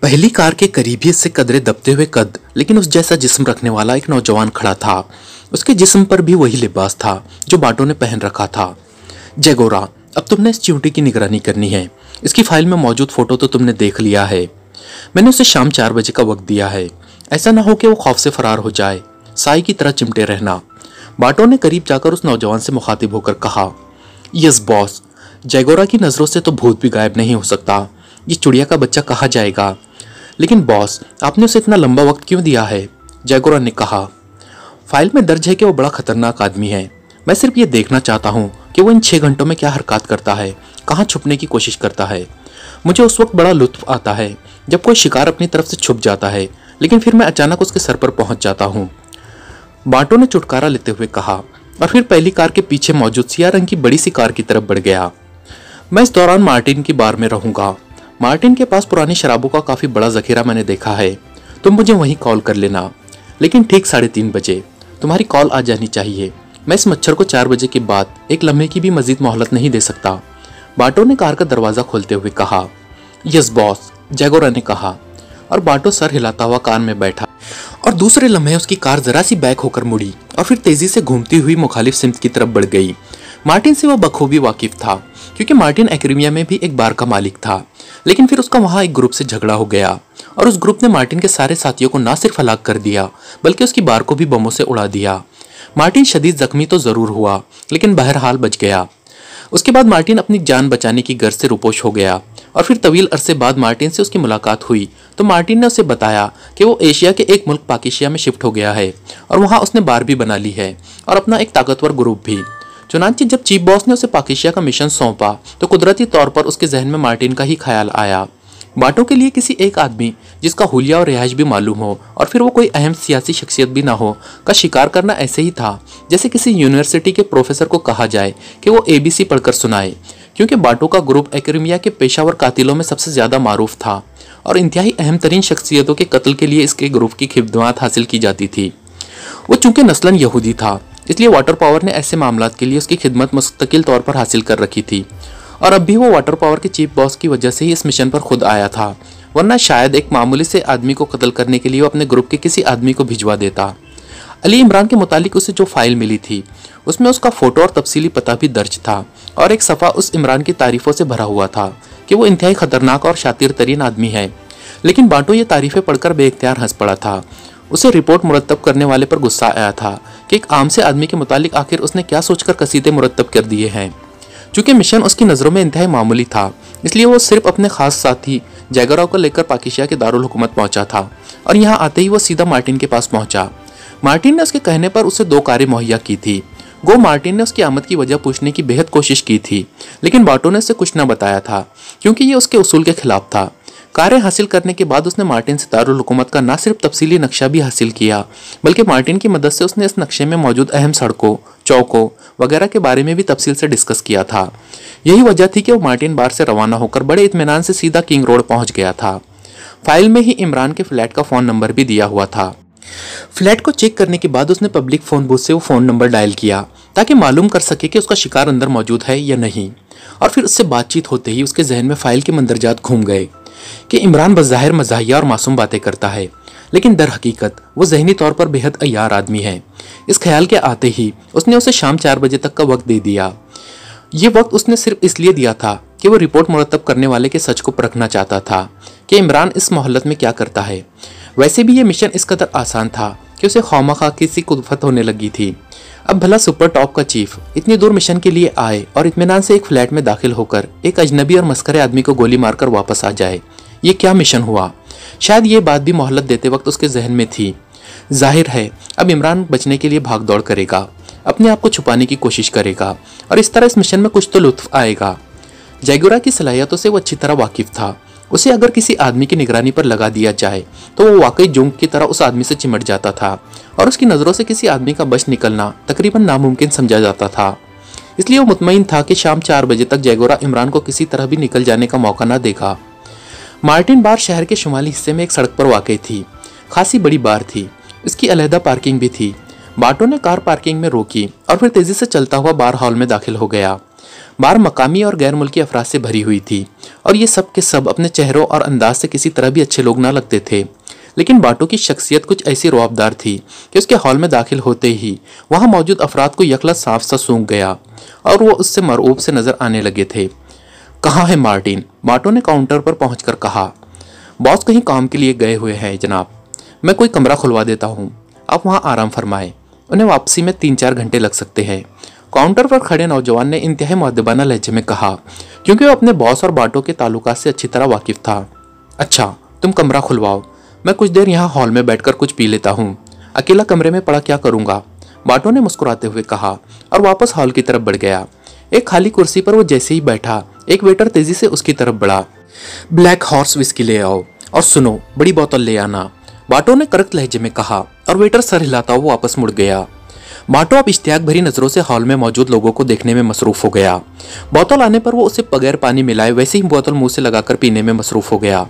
पहली कार के करीब ही इससे कदरे दबते हुए कद लेकिन उस जैसा जिस्म रखने वाला एक नौजवान खड़ा था। उसके जिस्म पर भी वही लिबास था जो बाटो ने पहन रखा था। जैगोरा, अब तुमने इस चिंटी की निगरानी करनी है। इसकी फाइल में मौजूद फोटो तो तुमने देख लिया है। मैंने उसे शाम 4 बजे का वक्त दिया है। ऐसा ना हो कि वो खौफ से फरार हो जाए। साई की तरह चिमटे रहना। बाटो ने करीब जाकर उस नौजवान से मुखातिब होकर कहा, यस बॉस। जैगोरा की नजरों से तो भूत भी गायब नहीं हो सकता। ये चिड़िया का बच्चा कहाँ जाएगा? लेकिन बॉस, आपने उसे इतना लंबा वक्त क्यों दिया है? जैगोरा ने कहा, फाइल में दर्ज है कि वो बड़ा खतरनाक आदमी है। मैं सिर्फ ये देखना चाहता हूँ कि वो इन 6 घंटों में क्या हरकत करता है, कहाँ छुपने की कोशिश करता है। मुझे उस वक्त बड़ा लुत्फ आता है जब कोई शिकार अपनी तरफ से छुप जाता है, लेकिन फिर मैं अचानक उसके सर पर पहुंच जाता हूँ। बाटो ने छुटकारा लेते हुए कहा और फिर पहली कार के पीछे मौजूद सियाह रंग की बड़ी सी कार की तरफ बढ़ गया। मैं इस दौरान मार्टिन की बार में रहूंगा। मार्टिन के पास पुरानी शराबों का काफी बड़ा जखीरा मैंने देखा है। तुम मुझे वहीं कॉल कर लेना, लेकिन ठीक 3:30 बजे तुम्हारी कॉल आ जानी चाहिए। मैं इस मच्छर को 4 बजे के बाद एक लम्हे की भी मजीद मोहलत नहीं दे सकता। बाटो ने कार का दरवाजा खोलते हुए कहा। यस बॉस, जैगोरा ने कहा, और बाटो सर हिलाता हुआ कार में बैठा और दूसरे लम्हे उसकी कार जरा सी बैक होकर मुड़ी और फिर तेजी से घूमती हुई मुखालिफ सिमत की तरफ बढ़ गई। मार्टिन से वह बखूबी वाकिफ था क्योंकि मार्टिन एक्रेमिया में भी एक बार का मालिक था, लेकिन फिर उसका वहां एक ग्रुप से झगड़ा हो गया और उस ग्रुप ने मार्टिन के सारे साथियों को ना सिर्फ हलाक कर दिया बल्कि उसकी बार को भी बमों से उड़ा दिया। मार्टिन शदीद जख्मी तो जरूर हुआ, लेकिन बहरहाल बच गया। उसके बाद मार्टिन अपनी जान बचाने की गर्ज से रुपोश हो गया और फिर तवील अरसे बाद मार्टिन से उसकी मुलाकात हुई तो मार्टिन ने उसे बताया कि वो एशिया के एक मुल्क पाकिस्तान में शिफ्ट हो गया है और वहां उसने बार भी बना ली है और अपना एक ताकतवर ग्रुप भी। चुनांचे जब चीफ बॉस ने उसे पाकिस्तान का मिशन सौंपा तो कुदरती तौर पर उसके जहन में मार्टिन का ही ख्याल आया। बाटो के लिए किसी एक आदमी जिसका हुलिया और रिहाइश भी मालूम हो और फिर वो कोई अहम सियासी शख्सियत भी ना हो का शिकार करना ऐसे ही था जैसे किसी यूनिवर्सिटी के प्रोफेसर को कहा जाए कि वो ABC पढ़कर सुनाए, क्योंकि बाटो का ग्रुप एक्रेमिया के पेशावर कातिलों में सबसे ज्यादा मारूफ था और इंतहाई अहम तरीन शख्सियतों के कत्ल के लिए इसके ग्रुप की खिदमत हासिल की जाती थी। वो चूंकि नस्लन यहूदी था, इसलिए वाटर पावर ने ऐसे मामलात के लिए उसकी खिदमत मुस्तकिल तौर पर हासिल कर रखी थी और अब भी वो वाटर पावर के चीफ बॉस की वजह से ही इस मिशन पर खुद आया था, वरना शायद एक मामूली से आदमी को कत्ल करने के लिए वो अपने ग्रुप के किसी आदमी को भिजवा देता। अली इमरान के मुतालिक उसे जो फाइल मिली थी उसमें उसका फोटो और तफसीली पता भी दर्ज था और एक सफ़ा उस इमरान की तारीफों से भरा हुआ था कि वो इंतहाई खतरनाक और शातिर तरीन आदमी है। लेकिन बाटो ये तारीफें पढ़कर बेइख्तियार हंस पड़ा था। उसे रिपोर्ट मुरतब करने वाले पर गुस्सा आया था कि एक आम से आदमी के मुतालिक आखिर उसने क्या सोचकर कसीदे मुरतब कर दिए हैं। चूंकि मिशन उसकी नज़रों में इंतहाई मामूली था, इसलिए वो सिर्फ अपने खास साथी जैगोरा को लेकर पाकिस्तान के दारुल हुकूमत पहुंचा था और यहाँ आते ही वो सीधा मार्टिन के पास पहुंचा। मार्टिन ने उसके कहने पर उसे 2 कारें मुहैया की थी। गो मार्टिन ने उसकी आमद की वजह पूछने की बेहद कोशिश की थी, लेकिन बाटो ने उसे कुछ न बताया था क्योंकि ये उसके उसूल के खिलाफ था। कारें हासिल करने के बाद उसने मार्टिन से दारुल हुकूमत का न सिर्फ तफसीली नक्शा भी हासिल किया, बल्कि मार्टिन की मदद से उसने इस नक्शे में मौजूद अहम सड़कों, चौकों वगैरह के बारे में भी तफसील से डिस्कस किया था। यही वजह थी कि वो मार्टिन बार से रवाना होकर बड़े इत्मीनान से सीधा किंग रोड पहुंच गया था। फाइल में ही इमरान के फ्लैट का फ़ोन नंबर भी दिया हुआ था। फ्लैट को चेक करने के बाद उसने पब्लिक फ़ोन बूथ से वो फ़ोन नंबर डायल किया ताकि मालूम कर सके कि उसका शिकार अंदर मौजूद है या नहीं, और फिर उससे बातचीत होते ही उसके जहन में फाइल के मंदरजात घूम गए कि इमरान बज़ाहिर मज़ाहिया और मासूम बातें करता है, लेकिन दर हकीकत वो ज़हनी तौर पर बेहद अय्यार आदमी है। इस ख्याल के आते ही उसने उसे शाम 4 बजे तक का वक्त दे दिया। ये वक्त उसने सिर्फ इसलिए दिया था कि वो रिपोर्ट मुरतब करने वाले के सच को परखना चाहता था कि इमरान इस मोहल्लत में क्या करता है। वैसे भी ये मिशन इस कदर आसान था कि उसे खौमाखा किसी कुल्फत होने लगी थी। अब भला सुपर टॉप का चीफ इतनी दूर मिशन के लिए आए और इत्मीनान से एक फ्लैट में दाखिल होकर एक अजनबी और मस्करे आदमी को गोली मारकर वापस आ जाए। ये क्या मिशन हुआ? शायद ये बात भी मोहलत देते वक्त उसके जहन में थी। जाहिर है अब इमरान बचने के लिए भाग दौड़ करेगा, अपने आप को छुपाने की कोशिश करेगा और इस तरह इस मिशन में कुछ तो लुत्फ आएगा। जैगोरा की सलाहियतों से वो अच्छी तरह वाकिफ था। उसे अगर किसी आदमी की निगरानी पर लगा दिया जाए तो वो वाकई जोंक की तरह उस आदमी से चिमट जाता था और उसकी नज़रों से किसी आदमी का बच निकलना तकरीबन नामुमकिन समझा जाता था। इसलिए वो मुतमईन था कि शाम 4 बजे तक जैगोरा इमरान को किसी तरह भी निकल जाने का मौका ना देगा। मार्टिन बार शहर के शुमाली हिस्से में एक सड़क पर वाक़ई थी। खासी बड़ी बार थी, इसकी अलहदा पार्किंग भी थी। बाटो ने कार पार्किंग में रोकी और फिर तेजी से चलता हुआ बार हॉल में दाखिल हो गया। बार मकामी और गैर मुल्की अफराद से भरी हुई थी और ये सब के सब अपने चेहरों और अंदाज से किसी तरह भी अच्छे लोग ना लगते थे। लेकिन बाटो की शख्सियत कुछ ऐसी रुआबदार थी कि उसके हॉल में दाखिल होते ही वहां मौजूद अफराद को यकला साफ सा सूंघ गया और वो उससे मरऊब से नजर आने लगे थे। कहाँ है मार्टिन? बाटो ने काउंटर पर पहुंचकर कहा। बॉस कहीं काम के लिए गए हुए हैं जनाब। मैं कोई कमरा खुलवा देता हूँ, आप वहाँ आराम फरमाएं। उन्हें वापसी में 3-4 घंटे लग सकते हैं। काउंटर पर खड़े नौजवान ने इंतहाई मुअद्दबाना लहजे में कहा, क्योंकि वो अपने बॉस और बाटो के ताल्लुकात से अच्छी तरह वाकिफ था। अच्छा, तुम कमरा खुलवाओ, मैं कुछ देर यहाँ हॉल में बैठकर कुछ पी लेता हूँ। अकेला कमरे में पड़ा क्या करूँगा? बाटो ने मुस्कुराते हुए कहा और वापस हॉल की तरफ बढ़ गया। एक खाली कुर्सी पर वो जैसे ही बैठा, एक वेटर तेजी से उसकी तरफ बढ़ा। ब्लैक हॉर्स विस्की ले आओ और सुनो, बड़ी बोतल ले आना, बाटो ने करक लहजे में कहा और वेटर सर हिलाता हुआ वापस मुड़ गया। बाटो अब इश्तियाक भरी नजरों से हॉल में मौजूद लोगों को देखने में मसरूफ हो गया। बोतल आने पर वो उसे बगैर पानी मिलाए वैसे ही बोतल मुंह से लगाकर पीने में मसरूफ हो गया।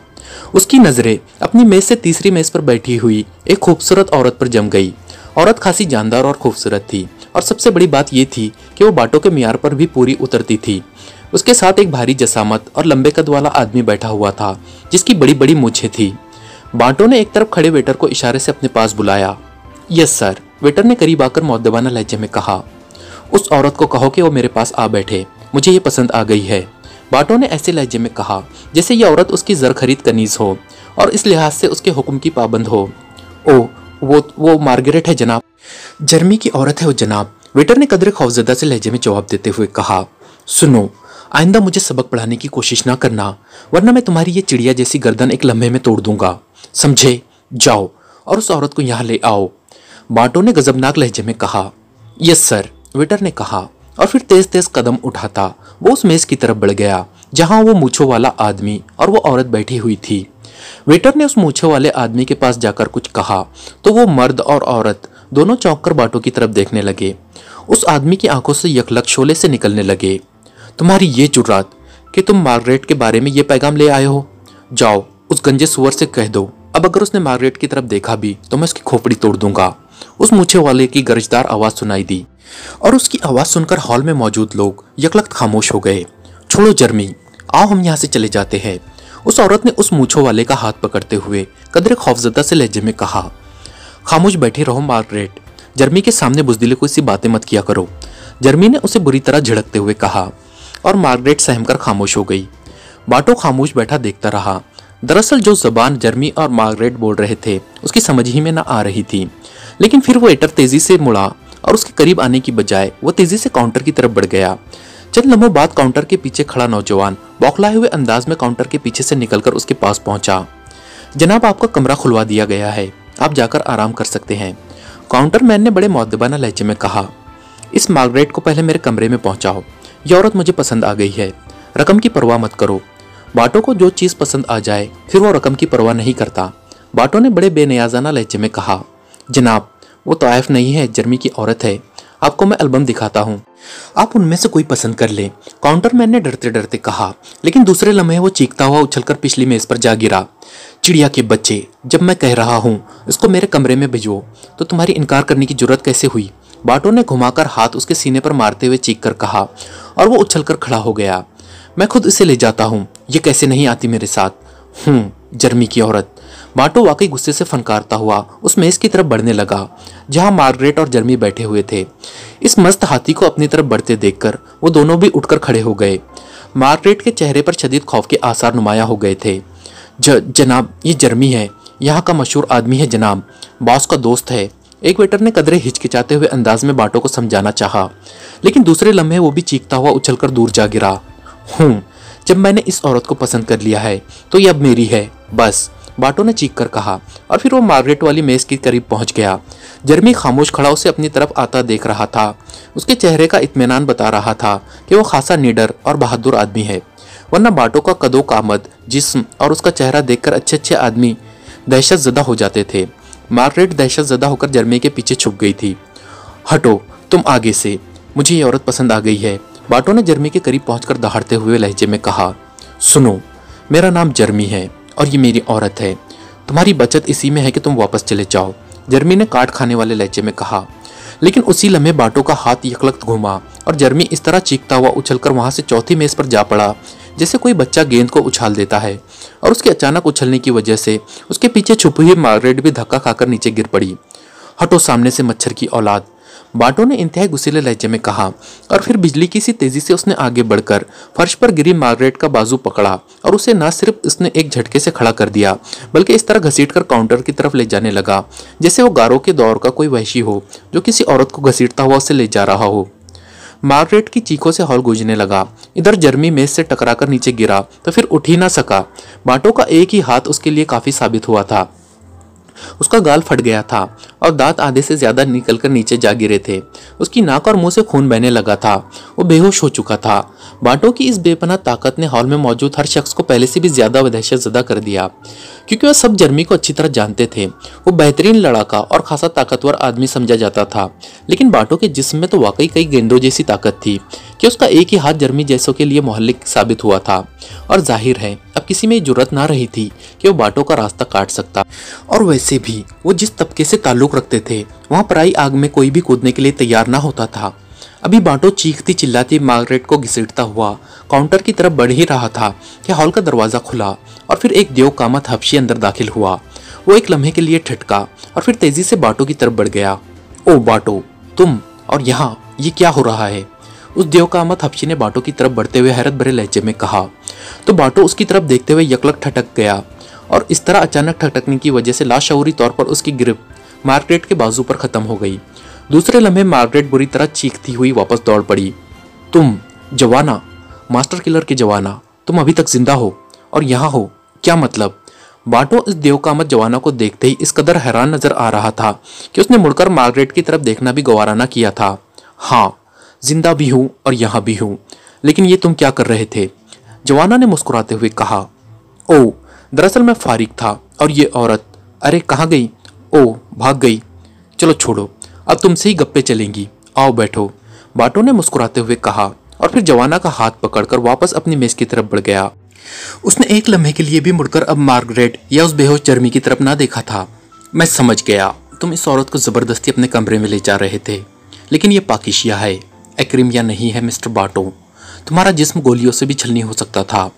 उसकी नजरें अपनी मेज से तीसरी मेज पर बैठी हुई एक खूबसूरत औरत पर जम गई। औरत खासी जानदार और खूबसूरत थी और सबसे बड़ी बात यह थी कि वो बाटो के मियार पर भी पूरी उतरती थी। उसके साथ एक भारी जसामत और लंबे कद वाला आदमी बैठा हुआ था जिसकी बड़ी बड़ी मूछें थी। बाटो ने एक तरफ खड़े वेटर को इशारे से अपने पास बुलाया। यस सर, वेटर ने करीब आकर मुअद्दबाना लहजे में कहा। उस औरत को कहो कि वो मेरे पास आ बैठे, मुझे ये पसंद आ गई है। बाटो ने ऐसे लहजे में कहा जैसे ये औरत उसकी जर खरीद कनीज हो और इस लिहाज से उसके हुक्म की पाबंद हो। ओ, वो मार्गरेट है जनाब। जर्मी की औरत है वो जनाब, वेटर ने कदरे खौफजदा से लहजे में जवाब देते हुए कहा। सुनो, आइंदा मुझे सबक पढ़ाने की कोशिश ना करना, वरना मैं तुम्हारी ये चिड़िया जैसी गर्दन एक लम्हे में तोड़ दूंगा, समझे? जाओ और उस औरत को यहाँ ले आओ, बाटो ने गजबनाक लहजे में कहा। यस सर, वेटर ने कहा और फिर तेज तेज कदम उठाता वो उस मेज की तरफ बढ़ गया जहां वो मूछों वाला आदमी और वो औरत बैठी हुई थी। वेटर ने उस मूछों वाले आदमी के पास जाकर कुछ कहा तो वो मर्द और औरत दोनों चौंक कर बाटो की तरफ देखने लगे। उस आदमी की आंखों से यकलक शोले से निकलने लगे। तुम्हारी ये जुर्रात कि तुम मार्गरेट के बारे में ये पैगाम ले आए हो? जाओ उस गंजे सुअर से कह दो, अब अगर उसने मार्गरेट की तरफ देखा भी तो मैं उसकी खोपड़ी तोड़ दूंगा। उस मूछे वाले की गरजदार आवाज सुनाई दी और उसकी आवाज सुनकर हॉल में मौजूद लोग यकलक खामोश हो गए। छोड़ो जर्मी, आओ हम यहाँ से चले जाते हैं, उस औरत ने उस मूछों वाले का हाथ पकड़ते हुए कदरे खौफजदा से लहजे में कहा। खामोश बैठे रहो मार्गरेट, जर्मी के सामने बुजदिले कोई सी बातें मत किया करो, जर्मी ने उसे बुरी तरह झिड़कते हुए कहा और मार्गरेट सहमकर खामोश हो गई। बाटो खामोश बैठा देखता रहा। दरअसल जो जबान जर्मी और मार्गरेट बोल रहे थे उसकी समझ ही में न आ रही थी, लेकिन फिर वो वेटर तेजी से मुड़ा और उसके करीब आने की बजाय वो तेजी से काउंटर की तरफ बढ़ गया। चंद लम्हों बाद काउंटर के पीछे खड़ा नौजवान बौखलाए हुए अंदाज में काउंटर के पीछे से निकलकर उसके पास पहुंचा। जनाब, आपका कमरा खुलवा दिया गया है, आप जाकर आराम कर सकते हैं, काउंटर मैन ने बड़े मुअद्दबाना लहजे में कहा। इस मार्गरेट को पहले मेरे कमरे में पहुंचाओ, यह औरत मुझे पसंद आ गई है, रकम की परवाह मत करो। बाटो को जो चीज पसंद आ जाए फिर वो रकम की परवाह नहीं करता। बाटो ने बड़े बेनियाजाना लहजे में कहा। जनाब, वो तौफ नहीं है, जर्मी की औरत है, आपको मैं एल्बम दिखाता हूँ, आप उनमें से कोई पसंद कर लें, काउंटरमैन ने डरते डरते कहा। लेकिन दूसरे लम्हे वो चीखता हुआ उछलकर पिछली मेज पर जा गिरा। चिड़िया के बच्चे, जब मैं कह रहा हूँ इसको मेरे कमरे में भिजो तो तुम्हारी इनकार करने की जरूरत कैसे हुई? बाटो ने घुमाकर हाथ उसके सीने पर मारते हुए चीख कर कहा और वो उछलकर खड़ा हो गया। मैं खुद इसे ले जाता हूँ, ये कैसे नहीं आती मेरे साथ? जर्मी की औरत, बाटो वाकई गुस्से से फनकारता हुआ उस मेज की तरफ बढ़ने लगा जहां मार्गरेट और जर्मी बैठे हुए थे। इस मस्त हाथी को अपनी तरफ बढ़ते देखकर वो दोनों भी उठकर खड़े हो गए। मार्गरेट के चेहरे पर शदीद खौफ के आसार नुमाया हो गए थे। जनाब, ये जर्मी है, यहाँ का मशहूर आदमी है जनाब, बॉस का दोस्त है, एक वेटर ने कदरे हिचकिचाते हुए अंदाज में बाटो को समझाना चाहा, लेकिन दूसरे लम्हे वो भी चीखता हुआ उछलकर दूर जा गिरा। जब मैंने इस औरत को पसंद कर लिया है तो ये अब मेरी है, बस, बाटो ने चीख कर कहा और फिर वो मार्गरेट वाली मेज के करीब पहुंच गया। जर्मी खामोश खड़ा उसे अपनी तरफ आता देख रहा था। उसके चेहरे का इत्मीनान बता रहा था कि वो खासा निडर और बहादुर आदमी है, वरना बाटो का कदो कामद, जिस्म और उसका चेहरा देखकर अच्छे अच्छे आदमी दहशत ज़दा हो जाते थे। मार्गरेट दहशत ज़दा होकर जर्मी के पीछे छुप गई थी। हटो तुम आगे से, मुझे ये औरत पसंद आ गई है, बाटो ने जर्मी के करीब पहुंचकर दहाड़ते हुए लहजे में कहा। सुनो, मेरा नाम जर्मी है और ये मेरी औरत है, तुम्हारी बचत इसी में है कि तुम वापस चले जाओ, जर्मी ने काट खाने वाले लहजे में कहा। लेकिन उसी लम्हे बाटो का हाथ यकलख्त घूमा और जर्मी इस तरह चीखता हुआ उछलकर वहां से चौथी मेज पर जा पड़ा जैसे कोई बच्चा गेंद को उछाल देता है। और उसके अचानक उछलने की वजह से उसके पीछे छुपी हुई मार्गरेट भी धक्का खाकर नीचे गिर पड़ी। हटो सामने से मच्छर की औलाद, बाटो ने इंतहाई गुस्सैले लहजे में कहा और फिर बिजली की सी तेजी से उसने आगे बढ़कर फर्श पर गिरी मार्गरेट का बाजू पकड़ा और उसे न सिर्फ उसने एक झटके से खड़ा कर दिया बल्कि इस तरह घसीटकर काउंटर की तरफ ले जाने लगा जैसे वो गारों के दौर का कोई वहशी हो जो किसी औरत को घसीटता हुआ उसे ले जा रहा हो। मार्गरेट की चीखों से हॉल गूंजने लगा। इधर जर्मी मेज से टकराकर नीचे गिरा तो फिर उठ ही ना सका। बाटो का एक ही हाथ उसके लिए काफी साबित हुआ था। उसका गाल फट गया था और दांत आधे से ज्यादा निकलकर नीचे जा गिरे थे। उसकी नाक और मुंह से खून बहने लगा था। वो बेहोश हो चुका था। बाटो की इस बेपनाह ताकत ने हॉल में मौजूद हर शख्स को पहले से भी ज्यादा दहशतज़दा कर दिया, क्योंकि वह सब जर्मी को अच्छी तरह जानते थे। वो बेहतरीन लड़ाका और खासा ताकतवर आदमी समझा जाता था, लेकिन बाटो के जिस्म में तो वाकई कई गेंदों जैसी ताकत थी कि उसका एक ही हाथ जर्मी जैसों के लिए मोहल्लिक साबित हुआ था। और जाहिर है अब किसी में जुर्रत ना रही थी कि वो बाटो का रास्ता काट सकता। और वैसे भी वो जिस तबके से ताल्लुक रखते थे वहां पराई आग में कोई भी कूदने के लिए तैयार ना होता था। अभी बाटो चीखती चिल्लाती मार्गरेट को घसीटता हुआ काउंटर की तरफ बढ़ ही रहा था कि हॉल का दरवाजा खुला और फिर एक देवकामत हबशी अंदर दाखिल हुआ। वो एक लम्हे के लिए ठटका और फिर तेजी से बाटो की तरफ बढ़ गया। ओ बाटो, तुम और यहाँ ये क्या हो रहा है? उस देवकामत हबशी ने बाटो की तरफ बढ़ते हुए हैरत भरे लहजे में कहा। तो बाटो उसकी तरफ देखते हुए यकलक ठटक गया और इस तरह अचानक ठटकने की वजह से लाशऊरी तौर पर उसकी गिरफ्त मार्गरेट के बाजू पर खत्म हो गई। दूसरे लम्हे मार्गरेट बुरी तरह चीखती हुई वापस दौड़ पड़ी। तुम जवाना, मास्टर किलर के जवाना, तुम अभी तक जिंदा हो और यहाँ हो, क्या मतलब? बाटो इस देवकामत जवाना को देखते ही इस कदर हैरान नजर आ रहा था कि उसने मुड़कर मार्गरेट की तरफ देखना भी गवारा न किया था। हाँ, जिंदा भी हूं और यहाँ भी हूं, लेकिन ये तुम क्या कर रहे थे? जवाना ने मुस्कुराते हुए कहा। ओ, दरअसल मैं फारिग था और ये औरत, अरे कहाँ गई? ओ, भाग गई। चलो छोड़ो, अब तुमसे ही गप्पे चलेंगी, आओ बैठो, बाटो ने मुस्कुराते हुए कहा और फिर जवाना का हाथ पकड़कर वापस अपनी मेज की तरफ बढ़ गया। उसने एक लम्हे के लिए भी मुड़कर अब मार्गरेट या उस बेहोश जर्मी की तरफ ना देखा था। मैं समझ गया, तुम इस औरत को जबरदस्ती अपने कमरे में ले जा रहे थे, लेकिन ये पाकिशिया है, एक्रिमिया नहीं है मिस्टर बाटो। तुम्हारा जिस्म गोलियों से भी छलनी हो सकता था।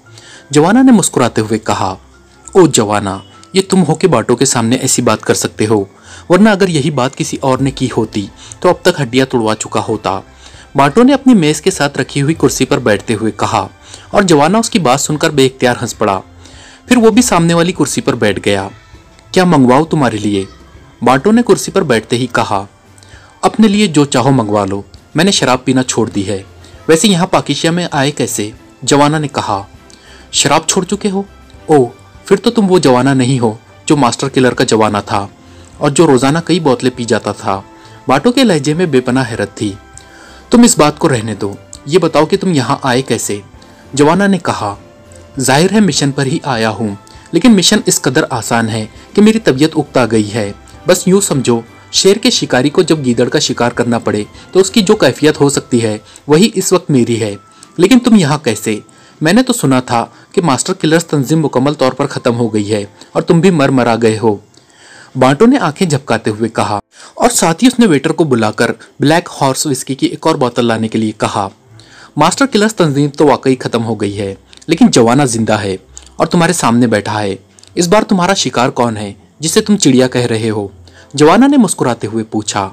जवाना ने मुस्कुराते हुए कहा। ओ जवाना, ये तुम हो के बाटो के सामने ऐसी बात कर सकते हो, वरना अगर यही बात किसी और ने की होती तो अब तक हड्डियां तोड़वा चुका होता। बाटो ने अपनी मेज के साथ रखी हुई कुर्सी पर बैठते हुए कहा और जवाना उसकी बात सुनकर बेइख्तियार हंस पड़ा। फिर वो भी सामने वाली कुर्सी पर बैठ गया। क्या मंगवाओ तुम्हारे लिए? बाटो ने कुर्सी पर बैठते ही कहा। अपने लिए जो चाहो मंगवा लो, मैंने शराब पीना छोड़ दी है। वैसे यहाँ पाकिशिया में आए कैसे? जवाना ने कहा। शराब छोड़ चुके हो? ओह, फिर तो तुम वो जवाना नहीं हो जो मास्टर किलर का जवाना था और जो रोजाना कई बोतलें पी जाता था। बाटो के लहजे में बेपनाह हैरत थी। तुम इस बात को रहने दो, ये बताओ कि तुम यहाँ आए कैसे? जवाना ने कहा। जाहिर है मिशन पर ही आया हूँ, लेकिन मिशन इस कदर आसान है कि मेरी तबीयत उकता गई है। बस यूँ समझो, शेर के शिकारी को जब गीदड़ का शिकार करना पड़े तो उसकी जो कैफियत हो सकती है वही इस वक्त मेरी है। लेकिन तुम यहाँ कैसे? मैंने तो सुना था कि मास्टर किलर्स तंजीम मुकम्मल तौर पर खत्म हो गई है और तुम भी मर गए हो। बाटो ने आंखें झपकाते हुए कहा और साथ ही उसने वेटर को बुलाकर ब्लैक हॉर्स विस्की की एक और बोतल लाने के लिए कहा। मास्टर किलर्स तंजीम तो वाकई खत्म हो गई है, लेकिन जवाना जिंदा है और तुम्हारे सामने बैठा है। इस बार तुम्हारा शिकार कौन है जिसे तुम चिड़िया कह रहे हो? जवाना ने मुस्कुराते हुए पूछा।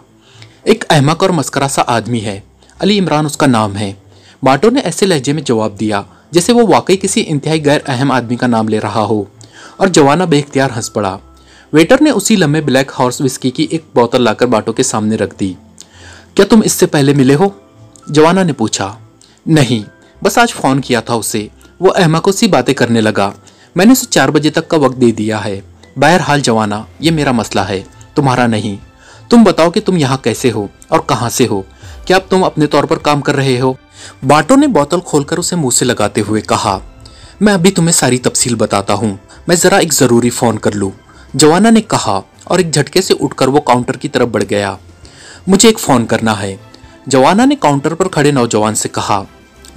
एक अहमक और मस्करा सा आदमी है, अली इमरान उसका नाम है। बाटो ने ऐसे लहजे में जवाब दिया जैसे वो वाकई किसी इंतहाई गैर अहम आदमी का नाम ले रहा हो, और जवाना बेइख्तियार हंस पड़ा। वेटर ने उसी लम्हे ब्लैक हॉर्स विस्की की एक बोतल लाकर बाटो के सामने रख दी। क्या तुम इससे पहले मिले हो? जवाना ने पूछा। नहीं, बस आज फोन किया था उसे, वो अहमकों सी बातें करने लगा। मैंने उसे 4 बजे तक का वक्त दे दिया है। बहरहाल जवाना, ये मेरा मसला है, तुम्हारा नहीं। तुम बताओ कि तुम यहाँ कैसे हो और कहाँ से हो? क्या अब तुम अपने तौर पर काम कर रहे हो? बाटो ने बोतल खोलकर उसे मुंह से लगाते हुए कहा। मैं अभी तुम्हें सारी तफसील बताता हूँ, मैं जरा एक जरूरी फोन कर लूँ, जवाना ने कहा और एक झटके से उठकर वो काउंटर की तरफ बढ़ गया। मुझे एक फोन करना है, जवाना ने काउंटर पर खड़े नौजवान से कहा।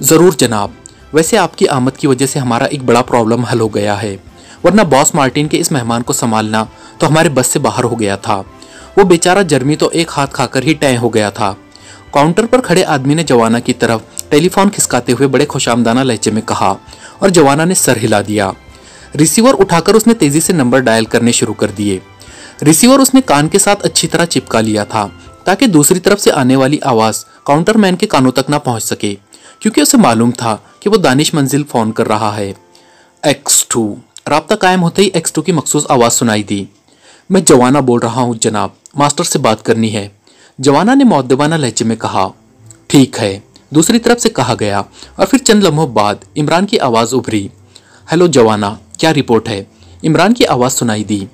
जरूर जनाब, वैसे आपकी आमद की वजह से हमारा एक बड़ा प्रॉब्लम हल हो गया है, वरना बॉस मार्टिन के इस मेहमान को संभालना तो हमारे बस से बाहर हो गया था। वो बेचारा जर्मी तो एक हाथ खाकर ही टैं हो गया था। काउंटर पर खड़े आदमी ने जवाना की तरफ टेलीफोन खिसकाते हुए बड़े खुशामदाना लहजे में कहा और जवाना ने सर हिला दिया। रिसीवर उठाकर उसने तेजी से नंबर डायल करने शुरू कर दिए। रिसीवर उसने कान के साथ अच्छी तरह चिपका लिया था ताकि दूसरी तरफ से आने वाली आवाज काउंटरमैन के कानों तक ना पहुंच सके, क्योंकि उसे मालूम था कि वो दानिश मंजिल फोन कर रहा है। X2। राब्ता कायम होते ही X2 की मखसूस आवाज सुनाई दी। मैं जवाना बोल रहा हूँ जनाब, मास्टर से बात करनी है। जवाना ने मुअद्दबाना लहजे में कहा। ठीक है, दूसरी तरफ से कहा गया और फिर चंद लम्हों बाद इमरान की आवाज उभरी। हेलो जवाना, क्या रिपोर्ट है? इमरान की आवाज सुनाई दी।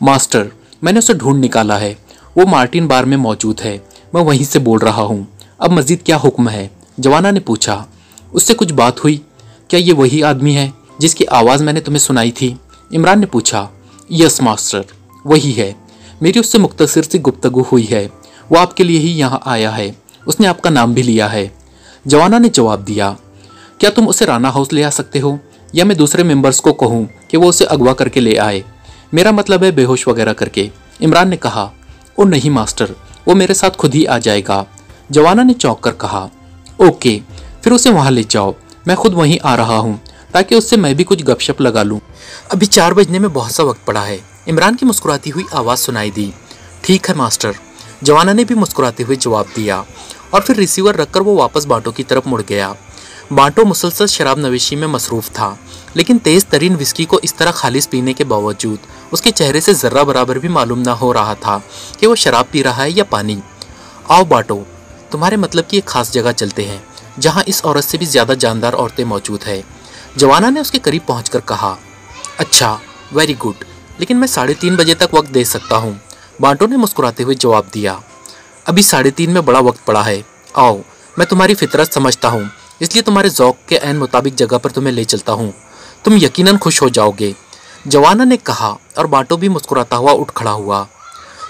मास्टर, मैंने उसे ढूंढ निकाला है, वो मार्टिन बार में मौजूद है, मैं वहीं से बोल रहा हूँ। अब मजीद क्या हुक्म है? जवाना ने पूछा। उससे कुछ बात हुई? क्या ये वही आदमी है जिसकी आवाज़ मैंने तुम्हें सुनाई थी? इमरान ने पूछा। यस मास्टर, वही है। मेरी उससे मुख्तसर सी गुफ्तगू हुई है, वो आपके लिए ही यहाँ आया है, उसने आपका नाम भी लिया है। जवाना ने जवाब दिया। क्या तुम उसे राना हाउस ले आ सकते हो, या मैं दूसरे मेंबर्स को कहूँ कि वो उसे अगवा करके ले आए? मेरा मतलब है बेहोश वगैरह करके। इमरान ने कहा। ओ नहीं मास्टर, वो मेरे साथ खुद ही आ जाएगा। जवाना ने चौंक कर कहा। ओके, फिर उसे वहां ले जाओ, मैं खुद वहीं आ रहा हूँ ताकि उससे मैं भी कुछ गपशप लगा लूँ। अभी 4 बजने में बहुत सा वक्त पड़ा है। इमरान की मुस्कुराती हुई आवाज़ सुनाई दी। ठीक है मास्टर, जवाना ने भी मुस्कुराते हुए जवाब दिया और फिर रिसीवर रखकर वो वापस बाटो की तरफ मुड़ गया। बाटो मुसलसल शराब नवेशी में मसरूफ था, लेकिन तेज तरीन विस्की को इस तरह खालिस पीने के बावजूद उसके चेहरे से जर्रा बराबर भी मालूम ना हो रहा था कि वो शराब पी रहा है या पानी। आओ बाटो, तुम्हारे मतलब की एक खास जगह चलते हैं जहाँ इस औरत से भी ज्यादा जानदार औरतें मौजूद है। जवाना ने उसके करीब पहुंचकर कहा। अच्छा, वेरी गुड, लेकिन मैं 3:30 बजे तक वक्त दे सकता हूँ। बाटो ने मुस्कुराते हुए जवाब दिया। अभी 3:30 में बड़ा वक्त पड़ा है। आओ, मैं तुम्हारी फितरत समझता हूँ, इसलिए तुम्हारे ज़ौक़ के ऐन मुताबिक जगह पर तुम्हें ले चलता हूँ। तुम यकीनन खुश हो जाओगे, जवाना ने कहा और बाटो भी मुस्कुराता हुआ उठ खड़ा हुआ।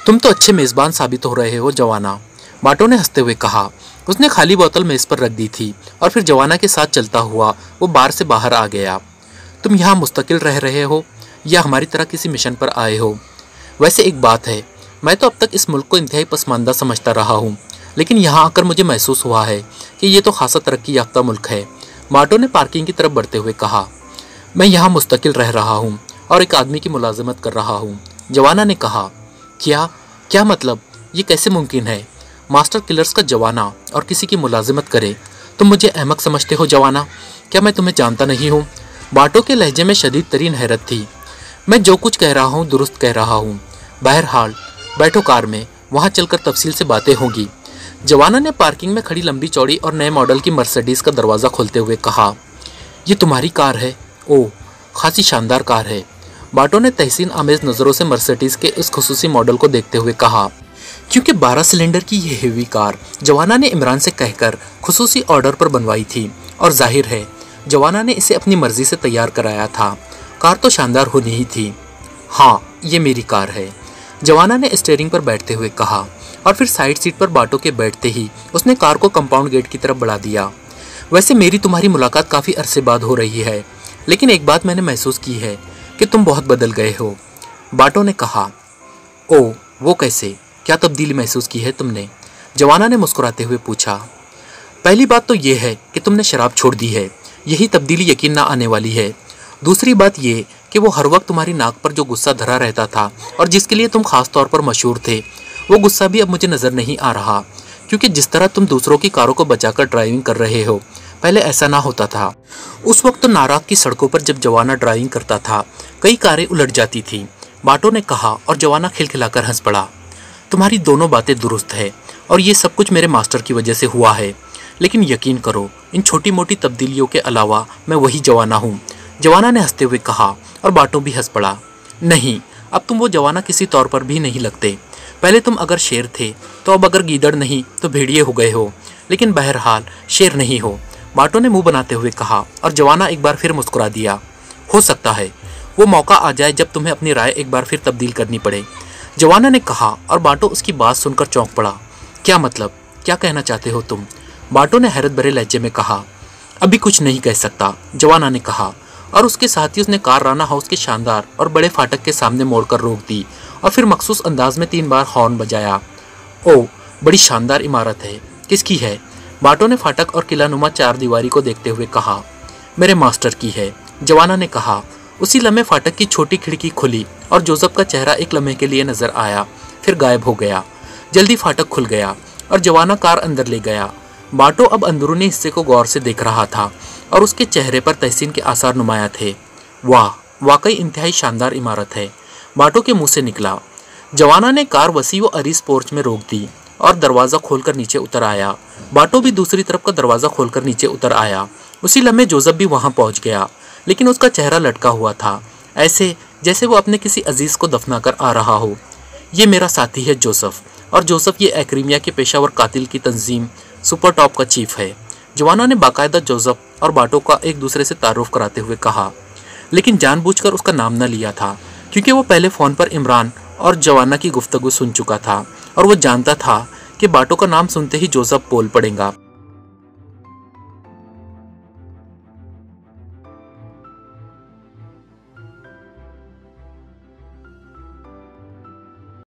तुम तो अच्छे मेज़बान साबित हो रहे हो जवाना, बाटो ने हंसते हुए कहा। उसने खाली बोतल मेज़ पर रख दी थी और फिर जवाना के साथ चलता हुआ वो बार से बाहर आ गया। तुम यहाँ मुस्तकिल रह रहे हो या हमारी तरह किसी मिशन पर आए हो? वैसे एक बात है, मैं तो अब तक इस मुल्क को इंतहाई पसमानदा समझता रहा हूँ, लेकिन यहाँ आकर मुझे महसूस हुआ है कि ये तो खासा तरक्की याफ्ता मुल्क है। बाटो ने पार्किंग की तरफ बढ़ते हुए कहा। मैं यहाँ मुस्तकिल रह रहा हूँ और एक आदमी की मुलाजिमत कर रहा हूँ, जवाना ने कहा। क्या क्या मतलब? ये कैसे मुमकिन है? मास्टर किलर्स का जवाना और किसी की मुलाजिमत करे? तुम मुझे अहमक समझते हो जवाना? क्या मैं तुम्हें जानता नहीं हूँ? बाटो के लहजे में शदीद तरीन हैरत थी। मैं जो कुछ कह रहा हूँ दुरुस्त कह रहा हूँ। बहरहाल बैठो कार में, वहाँ चलकर तफसील से बातें होंगी। जवाना ने पार्किंग में खड़ी लंबी चौड़ी और नए मॉडल की मर्सिडीज का दरवाज़ा खोलते हुए कहा। ये तुम्हारी कार है? ओह, खासी शानदार कार है। बाटो ने तहसीन आमेज नज़रों से मर्सिडीज के इस खुसूसी मॉडल को देखते हुए कहा। क्योंकि 12 सिलेंडर की यह हेवी कार जवाना ने इमरान से कहकर खुसूसी ऑर्डर पर बनवाई थी और जाहिर है जवाना ने इसे अपनी मर्जी से तैयार कराया था। कार तो शानदार होनी ही थी। हाँ, ये मेरी कार है, जवाना ने स्टीयरिंग पर बैठते हुए कहा और फिर साइड सीट पर बाटो के बैठते ही उसने कार को कंपाउंड गेट की तरफ बढ़ा दिया। वैसे मेरी तुम्हारी मुलाकात काफ़ी अरसे बाद हो रही है, लेकिन एक बात मैंने महसूस की है कि तुम बहुत बदल गए हो, बाटो ने कहा। ओह, वो कैसे? क्या तब्दीली महसूस की है तुमने? जवाना ने मुस्कुराते हुए पूछा। पहली बात तो ये है कि तुमने शराब छोड़ दी है, यही तब्दीली यकीन ना आने वाली है। दूसरी बात ये कि वो हर वक्त तुम्हारी नाक पर जो गुस्सा धरा रहता था और जिसके लिए तुम खास तौर पर मशहूर थे, वो गुस्सा भी अब मुझे नज़र नहीं आ रहा, क्योंकि जिस तरह तुम दूसरों की कारों को बचाकर ड्राइविंग कर रहे हो, पहले ऐसा ना होता था। उस वक्त तो नाराग की सड़कों पर जब जवाना ड्राइविंग करता था, कई कारें उलट जाती थीं, बाटो ने कहा और जवाना खिलखिलाकर हंस पड़ा। तुम्हारी दोनों बातें दुरुस्त है और ये सब कुछ मेरे मास्टर की वजह से हुआ है, लेकिन यकीन करो इन छोटी मोटी तब्दीलियों के अलावा मैं वही जवाना हूँ, जवाना ने हंसते हुए कहा और बाटो भी हंस पड़ा। नहीं, अब तुम वो जवाना किसी तौर पर भी नहीं लगते। पहले तुम अगर शेर थे तो अब अगर गीदड़ नहीं तो भेड़िए हो गए हो, लेकिन बहरहाल शेर नहीं हो, बाटो ने मुंह बनाते हुए कहा और जवाना एक बार फिर मुस्कुरा दिया। हो सकता है वो मौका आ जाए जब तुम्हें अपनी राय एक बार फिर तब्दील करनी पड़े, जवाना ने कहा और बाटो उसकी बात सुनकर चौंक पड़ा। क्या मतलब? क्या कहना चाहते हो तुम? बाटो ने हैरत भरे लहजे में कहा। अभी कुछ नहीं कह सकता, जवाना ने कहा और उसके साथ ही उसने कार राना हाउस के शानदार और बड़े फाटक के सामने मोड़कर रोक दी और फिर मखसूस अंदाज में 3 बार हॉर्न बजाया। ओ, बड़ी शानदार इमारत है। किसकी है? बाटो ने फाटक और किलानुमा 4 दीवारी को देखते हुए कहा। मेरे मास्टर की है, जवाना ने कहा। उसी लम्हे फाटक की छोटी खिड़की खुली और जोसेफ का चेहरा एक लम्हे के लिए नजर आया, फिर गायब हो गया। जल्दी फाटक खुल गया और जवाना कार अंदर ले गया। बाटो अब अंदरूनी हिस्से को गौर से देख रहा था और उसके चेहरे पर तहसीन के आसार नुमाया थे। वाह, वाकई इंतहाई शानदार इमारत है, बाटो के मुंह से निकला। जवाना ने कार वसी व अरीस पोर्च में रोक दी और दरवाज़ा खोलकर नीचे उतर आया। बाटो भी दूसरी तरफ का दरवाज़ा खोलकर नीचे उतर आया। उसी लम्हे जोसेफ भी वहां पहुंच गया, लेकिन उसका चेहरा लटका हुआ था, ऐसे जैसे वो अपने किसी अजीज को दफना कर आ रहा हो। ये मेरा साथी है जोसेफ, और जोसेफ ये एक्रीमिया के पेशावर कातिल की तंजीम सुपर टॉप का चीफ है। जवाना ने बाकायदा जोसेफ और बाटो का एक दूसरे से तारुफ कराते हुए कहा, लेकिन जानबूझकर उसका नाम न लिया था, क्योंकि वो पहले फ़ोन पर इमरान और जवाना की गुफ्तगू सुन चुका था और वो जानता था कि बाटो का नाम सुनते ही जोसेफ बोल पड़ेगा।